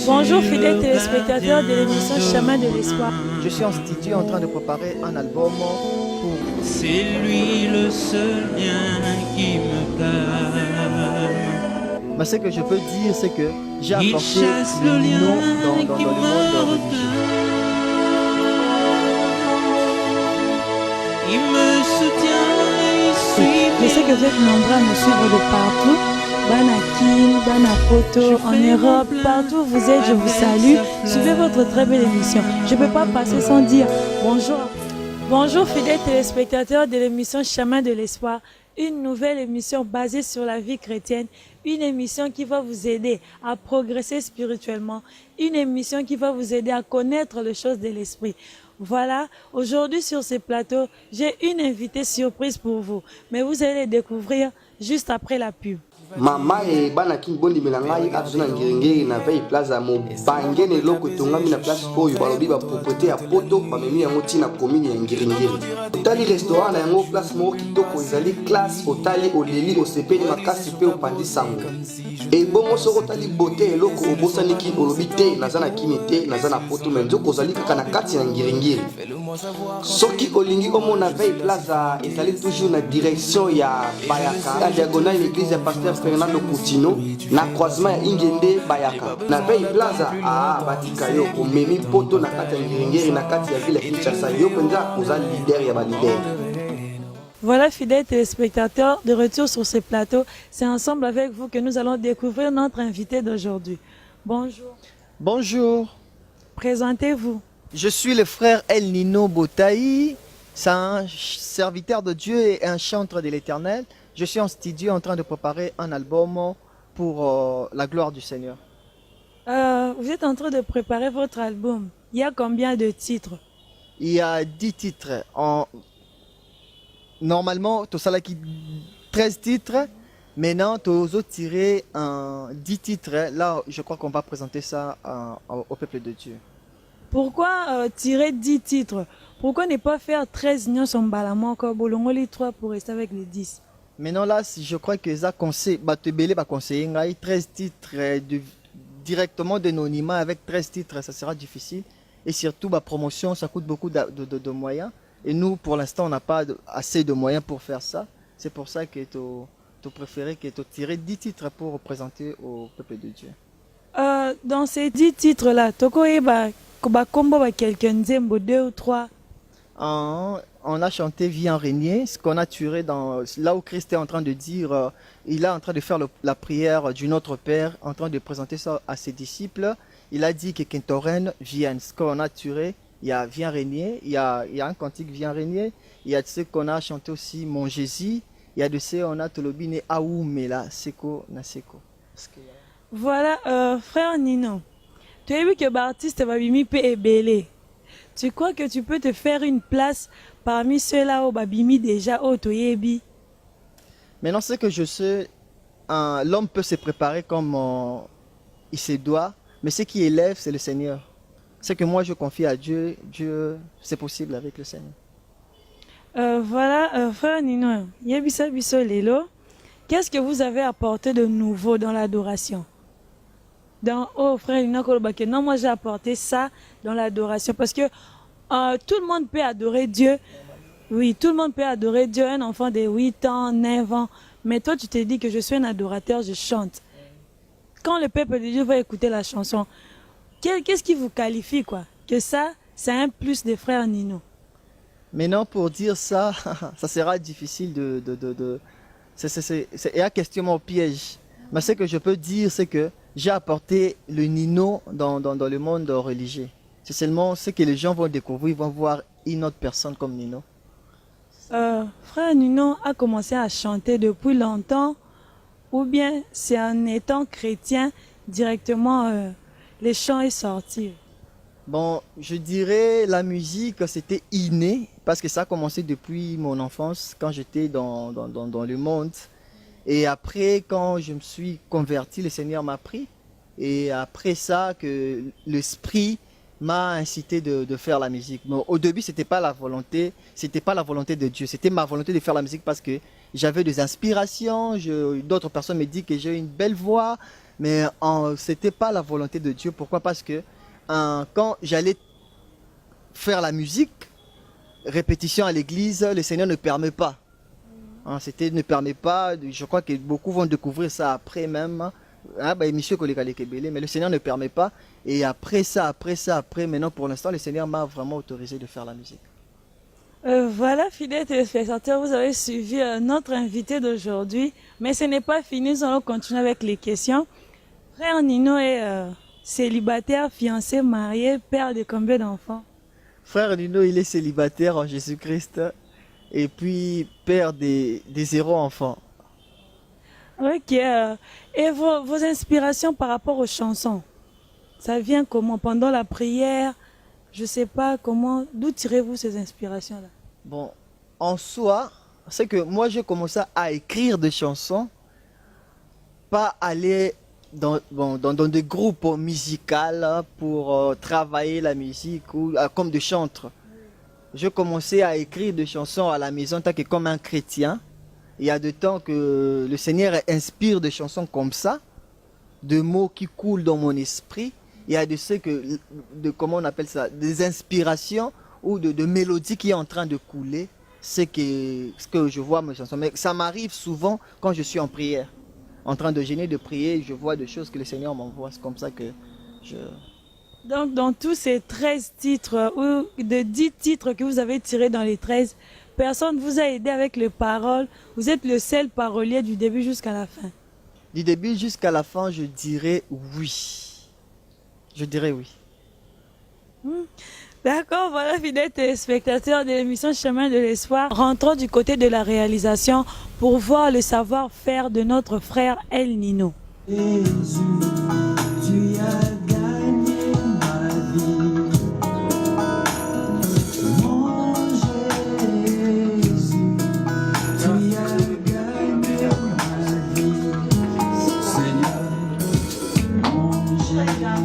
Bonjour fidèles téléspectateurs de l'émission Chemin de l'Espoir. Je suis en studio en train de préparer un album pour... C'est lui le seul bien qui me calme. Mais ce que je peux dire, c'est que j'ai Il apporté chasse le le nom lien dans qui le me monde religieux. retient. Il me soutient et il suit. Je sais que vous êtes nombreux à me suivre de partout. Banakin, Banapoto, en Europe, partout où vous êtes, je vous salue. Suivez votre très belle émission. Je ne peux pas passer sans dire bonjour. Bonjour fidèles téléspectateurs de l'émission Chemin de l'Espoir. Une nouvelle émission basée sur la vie chrétienne. Une émission qui va vous aider à progresser spirituellement. Une émission qui va vous aider à connaître les choses de l'esprit. Voilà, aujourd'hui sur ce plateau, j'ai une invitée surprise pour vous. Mais vous allez le découvrir juste après la pub. Mama e bana kin bondi melangai azuna ngirengiri na vei plaza mo bangene loko tongami na place oyo balobi ba propriété ya poto bamemi yango tina commune ya ngirengiri otali restaurant na yango place moko kitoko ezali classe otali oleli osepeli makasi pe opandi sango e bongo soko otali beauté eloko obosaniki olobi te naza na kini te naza na poto me nzoko ozali kaka na kati ya ngirengiri soki olingi omona vei plaza ezali toujours na direction ya bayaka na diagonale l'église ya pasteur Fernando Coutinho na croisement ya Ingende Bayaka na Veille Plaza batika yo omemi poto na kati ya ngirengeri na kati ya ville ya Kinshasa yo penza oza leader ya ba leader. Voilà fidèles téléspectateurs, de retour sur ce plateau, c'est ensemble avec vous que nous allons découvrir notre invité d'aujourd'hui. Bonjour. Bonjour, Présentez-vous. je suis le frère El Nino Botaï. C'est un serviteur de Dieu et un chanteur de l'Éternel. Je suis en studio en train de préparer un album pour la gloire du Seigneur. Vous êtes en train de préparer votre album. Il y a combien de titres? Il y a 10 titres. Normalement, tout ça là qui 13 titres. Maintenant, tu as tiré 10 titres. Là, je crois qu'on va présenter ça au peuple de Dieu. Pourquoi tirer 10 titres? Pourquoi ne pas faire 13 nions son balamon comme Bolongoli 3 pour rester avec les 10? Maintenant là, je crois que ça conseille, va conseiller 13 titres directement d'anonymat avec 13 titres, ça sera difficile. Et surtout, la promotion, ça coûte beaucoup de moyens. Et nous, pour l'instant, on n'a pas assez de moyens pour faire ça. C'est pour ça que tu préféré que tu tirer 10 titres pour présenter au peuple de Dieu. Dans ces 10 titres-là, Toko Eba, Combo, quelqu'un, Zembo, 2 ou 3. On a chanté Viens régner, ce qu'on a tiré dans là où Christ est en train de dire, il est en train de faire la prière du Notre Père, en train de présenter ça à ses disciples. Il a dit que Kentoren vienne. Ce qu'on a tiré, il y a Viens régner, il y a un cantique Viens régner, il y a de ce qu'on a chanté aussi Mon Jésus, il y a de ce qu'on a Tolobine Aou Mela, Seko Naseko. Voilà, frère Nino, tu as vu que l'artiste va bimi pe ebele. Tu crois que tu peux te faire une place parmi ceux-là au Babimi déjà au Toyebi? Maintenant, ce que je sais, l'homme peut se préparer comme il se doit, mais ce qui élève, c'est le Seigneur. Ce que moi je confie à Dieu, c'est possible avec le Seigneur. Voilà, frère Nino, Yebisa Biso Lelo, qu'est-ce que vous avez apporté de nouveau dans l'adoration? Oh frère Nino, non, moi j'ai apporté ça dans l'adoration parce que tout le monde peut adorer Dieu. Oui, tout le monde peut adorer Dieu, un enfant de 8 ans, 9 ans. Mais toi, tu te dis que je suis un adorateur, je chante. Quand le peuple de Dieu va écouter la chanson, qu'est-ce qui vous qualifie, quoi? Que ça, c'est un plus des frères Nino. Maintenant, pour dire ça, ça sera difficile c'est un questionnement au piège. Mais ce que je peux dire, c'est que j'ai apporté le Nino dans le monde religieux. C'est seulement ce que les gens vont découvrir, ils vont voir une autre personne comme Nino. Frère Nino a commencé à chanter depuis longtemps ou bien c'est en étant chrétien directement les chants est sorti? Bon, je dirais la musique c'était inné parce que ça a commencé depuis mon enfance quand j'étais dans le monde. Et après quand je me suis converti, le Seigneur m'a pris. Et après ça que l'esprit m'a incité de faire la musique. Mais au début, c'était pas la volonté de Dieu, c'était ma volonté de faire la musique parce que j'avais des inspirations, d'autres personnes me disent que j'ai une belle voix, Mais ce n'était pas la volonté de Dieu. Pourquoi? Parce que quand j'allais faire la musique, répétition à l'église, le Seigneur ne permet pas. Ne permet pas. Je crois que beaucoup vont découvrir ça après même. Mais le Seigneur ne permet pas. Et après, maintenant pour l'instant, le Seigneur m'a vraiment autorisé de faire la musique. Voilà, fidèles téléspectateurs, vous avez suivi notre invité d'aujourd'hui. Mais ce n'est pas fini, nous allons continuer avec les questions. Frère Nino est célibataire, fiancé, marié, père de combien d'enfants? Frère Nino, il est célibataire en Jésus-Christ et puis père des 0 enfants. Ok. Et vos inspirations par rapport aux chansons, ça vient comment? Pendant la prière? Je ne sais pas comment. D'où tirez-vous ces inspirations-là? Bon, en soi, c'est que moi j'ai commencé à écrire des chansons, pas aller dans des groupes musicaux pour travailler la musique ou comme des chantres. J'ai commencé à écrire des chansons à la maison tant que comme un chrétien. Il y a de temps que le Seigneur inspire des chansons comme ça, de mots qui coulent dans mon esprit. Il y a comment on appelle ça, des inspirations ou de mélodies qui est en train de couler. C'est ce que je vois mes chansons. Mais ça m'arrive souvent quand je suis en prière. En train de gêner, de prier, je vois des choses que le Seigneur m'envoie. C'est comme ça que je... Donc, dans tous ces 13 titres, ou de 10 titres que vous avez tirés dans les 13, personne ne vous a aidé avec les paroles. Vous êtes le seul parolier du début jusqu'à la fin. Du début jusqu'à la fin, je dirais oui. Je dirais oui. D'accord, voilà, fidèles téléspectateurs de l'émission Chemin de l'Espoir. Rentrons du côté de la réalisation pour voir le savoir-faire de notre frère El Nino. Jésus, tu as gagné ma vie. Mon Jésus, tu as gagné ma vie. Seigneur, mon Jésus.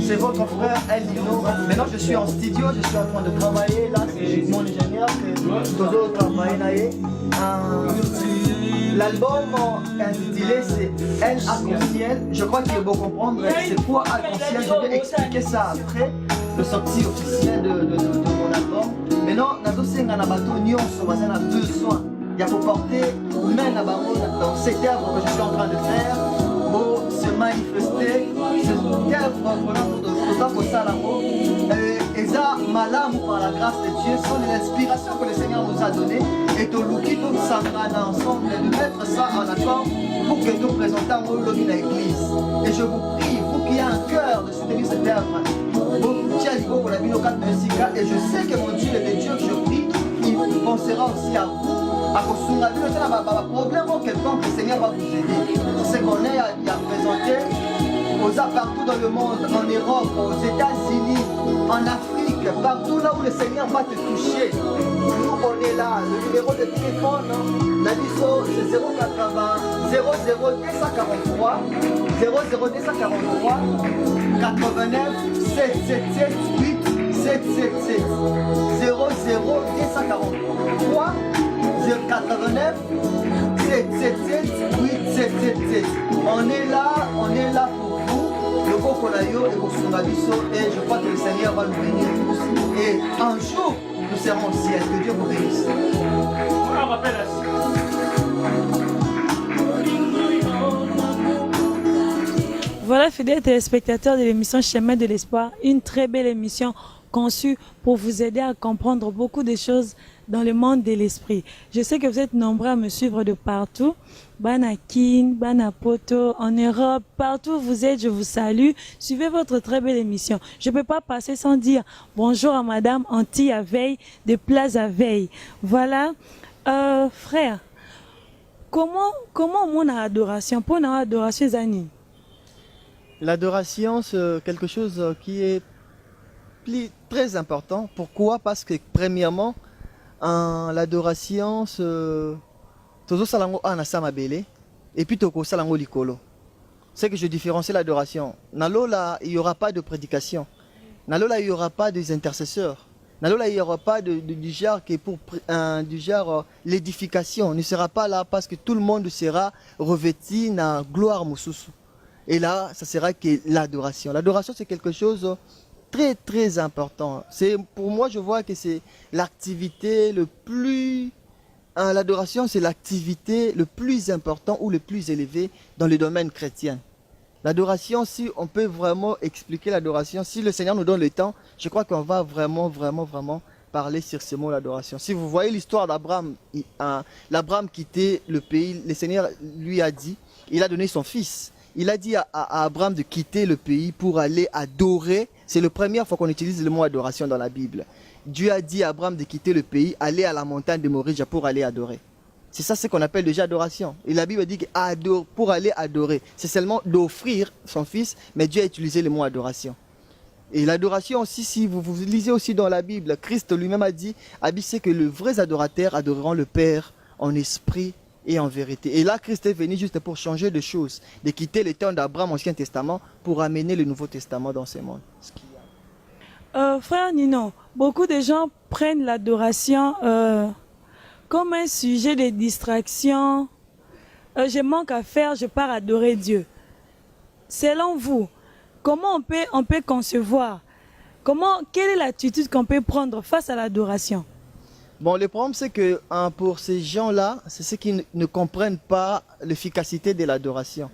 C'est votre frère El Nino. Maintenant je suis en studio, je suis en train de travailler. Là c'est mon ingénieur, c'est Tozo travailler. L'album intitulé c'est El Arc-en-Ciel. Je crois qu'il faut comprendre c'est quoi Arc-en-Ciel. Je vais expliquer ça après, le sortie officielle de mon album. Maintenant, nazosenga na bato nyonso bazana besoin. Il y a pour porter main na bango dans cette œuvre que je suis en train de faire. Pour se manifester, cette œuvre pour ça et ça, malamu par la grâce de Dieu, sont les inspirations que le Seigneur nous a données et tout le qui nous s'engrane ensemble de mettre ça en accord pour que nous présentons au l'église. Et je vous prie, vous qui avez un cœur de soutenir cette œuvre, et je sais que mon Dieu est des dieux que je prie, il pensera aussi à vous. À problème quelconque, le Seigneur va vous aider. Ce qu'on est à présenter, partout dans le monde, en Europe, aux États-Unis, en Afrique, partout là où le Seigneur va te toucher. Nous, on est là. Le numéro de téléphone, Nabiso, c'est 080 00 243 00 243 89 777 8 777 00 243 089 777 8 777. On est là pour vous. Le Kokonayo et Kosunabiso, et je crois que le Seigneur va nous bénir tous. Et un jour, nous serons au ciel. Que Dieu vous bénisse. Voilà, fidèles téléspectateurs de l'émission Chemin de l'Espoir, une très belle émission conçue pour vous aider à comprendre beaucoup de choses dans le monde de l'esprit. Je sais que vous êtes nombreux à me suivre de partout. Banakin, Banapoto, en Europe, partout où vous êtes, je vous salue. Suivez votre très belle émission. Je ne peux pas passer sans dire bonjour à Madame Anti Aveille de Place Aveille. Voilà, frère, comment on a adoration? Pour notre adoration, Zani? L'adoration, c'est quelque chose qui est très important. Pourquoi? Parce que premièrement, l'adoration, tozo salango ana samabele et puis toko salango likolo. C'est que je différencie l'adoration. Nalola, il n'y aura pas de prédication. Nalola, il n'y aura pas des intercesseurs. Nalola, il n'y aura pas du genre qui est pour du genre l'édification. Ne sera pas là parce que tout le monde sera revêtu dans gloire moussousou. Et là, ça sera que l'adoration. L'adoration, c'est quelque chose très très important. Pour moi, je vois que c'est l'activité le plus... l'adoration, c'est l'activité le plus important ou le plus élevé dans le domaine chrétien. L'adoration, si on peut vraiment expliquer l'adoration, si le Seigneur nous donne le temps, je crois qu'on va vraiment parler sur ce mot, l'adoration. Si vous voyez l'histoire d'Abraham, l'Abraham quittait le pays, le Seigneur lui a dit, il a donné son fils. Il a dit à Abraham de quitter le pays pour aller adorer. C'est la première fois qu'on utilise le mot adoration dans la Bible. Dieu a dit à Abraham de quitter le pays, aller à la montagne de Moria pour aller adorer. C'est ça ce qu'on appelle déjà adoration. Et la Bible dit que pour aller adorer, c'est seulement d'offrir son fils, mais Dieu a utilisé le mot adoration. Et l'adoration aussi, si vous lisez aussi dans la Bible, Christ lui-même a dit, c'est que les vrais adorateurs adoreront le Père en esprit et en vérité. Et là, Christ est venu juste pour changer de choses, de quitter les temps d'Abraham, Ancien Testament, pour amener le Nouveau Testament dans ce monde. Frère Nino, beaucoup de gens prennent l'adoration comme un sujet de distraction. Je manque à faire, je pars adorer Dieu. Selon vous, comment on peut concevoir, quelle est l'attitude qu'on peut prendre face à l'adoration? Bon, le problème, c'est que pour ces gens-là, c'est ceux qui ne comprennent pas l'efficacité de l'adoration.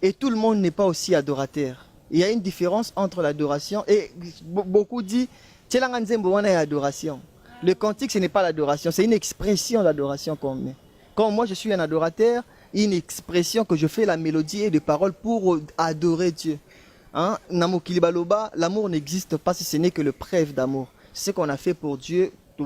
Et tout le monde n'est pas aussi adorateur. Il y a une différence entre l'adoration et beaucoup disent adoration. Le cantique, ce n'est pas l'adoration, c'est une expression d'adoration qu'on met. Quand moi je suis un adorateur, une expression que je fais la mélodie et des paroles pour adorer Dieu. L'amour n'existe pas si ce n'est que le preuve d'amour. C'est ce qu'on a fait pour Dieu. C'est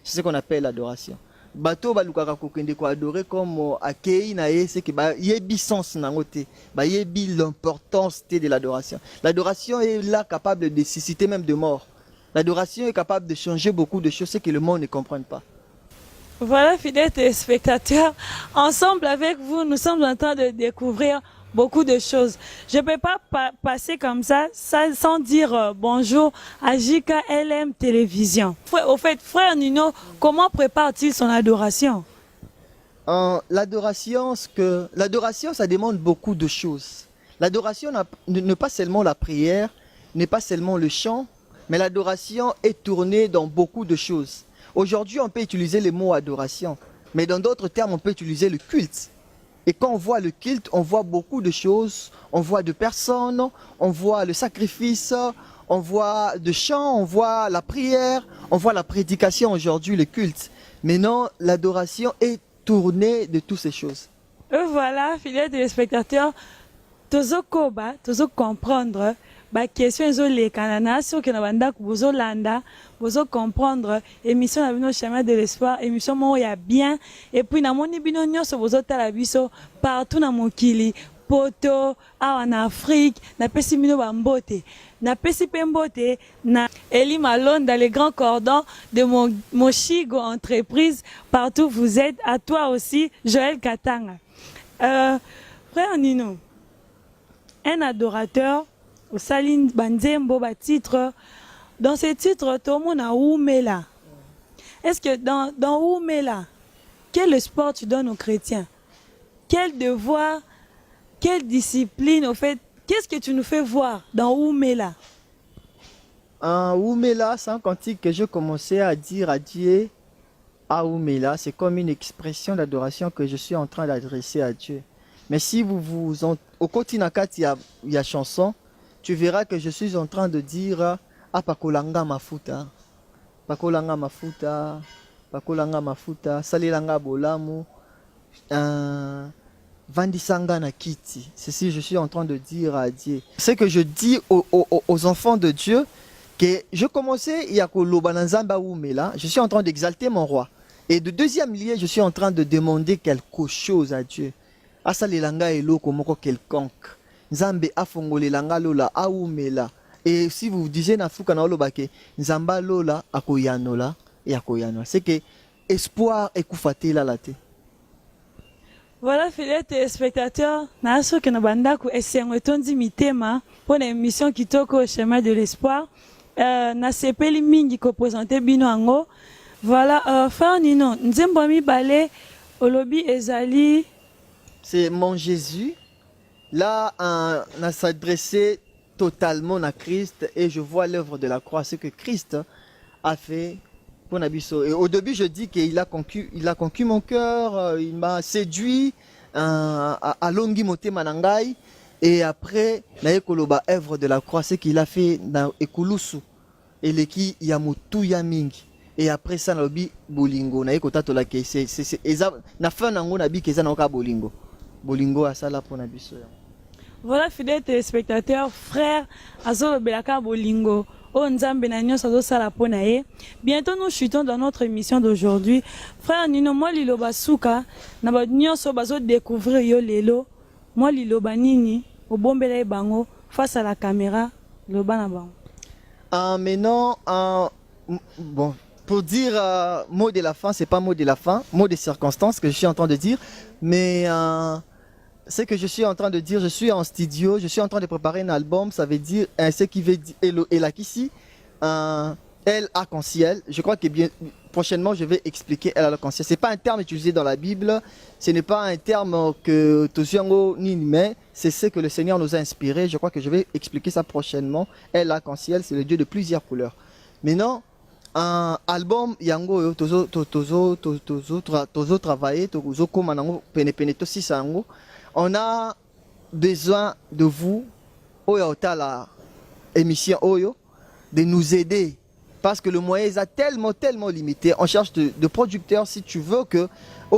ce qu'on appelle l'adoration. Bato balukaka kokende ko adorer comme akei na c'est que yebi sens nangote yebi l'importance de l'adoration. L'adoration est là capable de susciter même de mort. L'adoration est capable de changer beaucoup de choses que le monde ne comprenne pas. Voilà, fidèles téléspectateurs, ensemble avec vous, nous sommes en train de découvrir beaucoup de choses. Je ne peux pas passer comme ça sans dire bonjour à JKLM Télévision. Au fait, frère Nino, comment prépare-t-il son adoration? L'adoration, ça demande beaucoup de choses. L'adoration n'est pas seulement la prière, n'est pas seulement le chant, mais l'adoration est tournée dans beaucoup de choses. Aujourd'hui, on peut utiliser le mot adoration, mais dans d'autres termes, on peut utiliser le culte. Et quand on voit le culte, on voit beaucoup de choses. On voit de personnes, on voit le sacrifice, on voit de chants, on voit la prière, on voit la prédication aujourd'hui, le culte. Maintenant, l'adoration est tournée de toutes ces choses. Voilà, fidèles téléspectateurs, tozo koba, tozo comprendre, question ezolekana na soki na bandako bozolanda comprendre émission na bino chemin de l'espoir émission moko ya bien et puis namoni bino nyonso bozotala biso partout na mokili poto awa na Afrique napesi bino bambote napesi pe mbote na Eli Malone dans les grands cordons de Mochigo entreprise partout vous êtes, à toi aussi Joël Katanga. Frère Nino, un adorateur au Saline Banzembo titre. Dans ces titres, tout le monde a Oumela. Est-ce que dans Oumela, quel sport tu donnes aux chrétiens? Quel devoir, quelle discipline, au fait, qu'est-ce que tu nous fais voir dans Oumela? En Oumela, c'est un cantique que je commençais à dire à Dieu. À Oumela, c'est comme une expression d'adoration que je suis en train d'adresser à Dieu. Mais si au Kotinakati, il y a chanson, tu verras que je suis en train de dire Pakolanga mafuta, Pakolanga mafuta, Pakolanga mafuta, Salilanga bolamu, Vandisanga na kiti. Ceci, je suis en train de dire à Dieu. C'est que je dis aux enfants de Dieu que je commençais, il y a Kolobananzamba Oumela, je suis en train d'exalter mon roi. Et de deuxième lieu, je suis en train de demander quelque chose à Dieu. Asalilanga eloko moko quelconque. Nzambe afongolelanga lola aoumela. Et si vous disiez na fuka na olobake, Nzamba lola akoyanola et akoyanola. C'est que espoir ekufatela la te. Voilà, fidèles téléspectateurs, naso que nabandako esengo tondi mitema pour l'émission Kitoko au chemin de l'espoir. Na sepeli mingi ko présenter bino ango. Voilà, frère Nino, nzembo mi balé olobi ezali. C'est mon Jésus. Là, on a s'adressé totalement à Christ et je vois l'œuvre de la croix, ce que Christ a fait pour Nabiso. Et au début, je dis qu'il a conquis mon cœur, il m'a séduit à Longi Mote Manangai. Et après, Naekoloba, œuvre de la croix, ce qu'il a fait dans Ekulusu. Et l'eki Yamutu Yamingi. Et après ça, Nabi Bolingo. Naekota Tolake. C'est na fin nango Nabi Keza Naoka Bolingo. Bolingo a ça là pour Nabiso. Voilà, fidèles téléspectateurs, frères, Azolo Belaka Bolingo, Onzambe Nagnon Sazo Salaponae. Bientôt nous chutons dans notre émission d'aujourd'hui. Frère Nino, moi Liloba Souka, Nabadnyon Sobazo découvrir Yo Lelo, moi Liloba Nini, au Bombele Bango, face à la caméra, Loba Nabango. Maintenant, bon, pour dire mot de la fin, c'est pas mot de la fin, mot de circonstance que je suis en train de dire, mais c'est que je suis en train de dire, je suis en studio, je suis en train de préparer un album, ça veut dire, ce qui veut dire, et là ici, elle arc-en-ciel, je crois que bien, prochainement je vais expliquer elle arc-en-ciel. C'est pas un terme utilisé dans la Bible, ce n'est pas un terme que Toziango ni mais c'est ce que le Seigneur nous a inspiré, je crois que je vais expliquer ça prochainement. Elle arc-en-ciel, c'est le Dieu de plusieurs couleurs. Maintenant, un album yango tozo travailler tozo komanango pene to sisango. On a besoin de vous, Oyo Tala, émission Oyo, de nous aider. Parce que le moyen est tellement limité. On cherche de producteurs. Si tu veux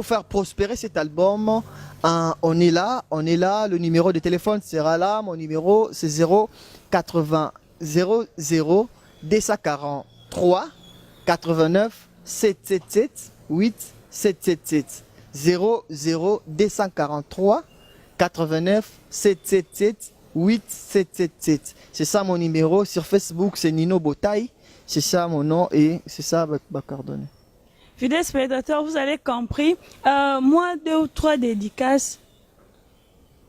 faire prospérer cet album, on est là. Le numéro de téléphone sera là. Mon numéro, c'est 080 00 243 89 777 8 777 00 243 89 777 8 777. C'est ça mon numéro. Sur Facebook, c'est Nino Botaï. C'est ça mon nom et c'est ça ma coordonnée. Fidèles spectateurs, vous avez compris. Moi, 2 ou 3 dédicaces.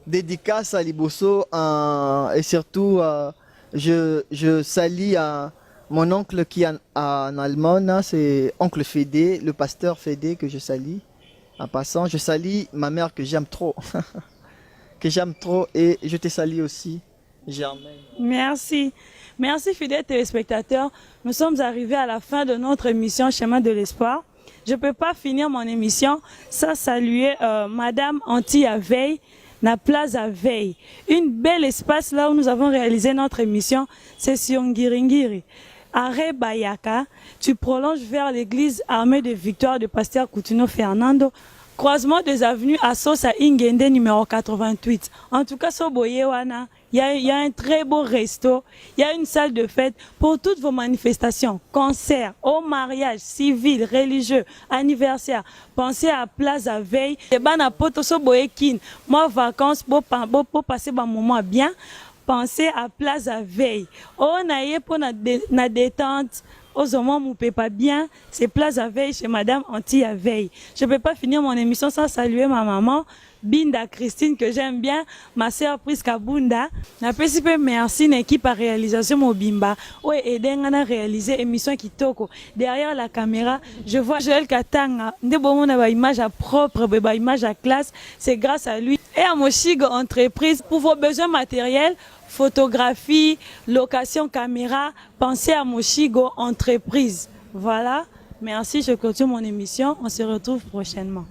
Dédicace à Liboso et surtout, je salue mon oncle qui est en Allemagne. C'est oncle Fédé, le pasteur Fédé que je salue. En passant, je salue ma mère que j'aime trop. Que j'aime trop et je te salue aussi, Germaine. Merci. Merci fidèles téléspectateurs. Nous sommes arrivés à la fin de notre émission Chemin de l'Espoir. Je ne peux pas finir mon émission sans saluer Madame Anti à Veille, la place à Veille. Une belle espace là où nous avons réalisé notre émission, c'est sur Ngiringiri. Arrêt Bayaka, tu prolonges vers l'église armée de victoire de Pasteur Coutinho Fernando. croisement des avenues à Sosa Ingende numéro 88. En tout cas, Soboyewana, il y a un très beau resto, il y a une salle de fête pour toutes vos manifestations, concerts, au mariage, civil, religieux, anniversaire. Pensez à Plaza Veille, et bana poto Soboyekin, moi vacances pour passer un moment bien. Pensez à Plaza Veille. On a eu pour na détente. Aux hommes, on ne peut pas bien. C'est Plaza Veille chez Madame Antia Veille. Je ne peux pas finir mon émission sans saluer ma maman, Binda Christine, que j'aime bien, ma sœur Priska Bunda. Merci à l'équipe à réalisation Mobimba. Oui, et à réaliser émission qui toko. Derrière la caméra, je vois Joël Katanga. On a une image propre, une image à classe. C'est grâce à lui. Et à Moshigo Entreprise, pour vos besoins matériels, photographie, location caméra, pensez à Moshigo Entreprise. Voilà, merci, je continue mon émission. On se retrouve prochainement.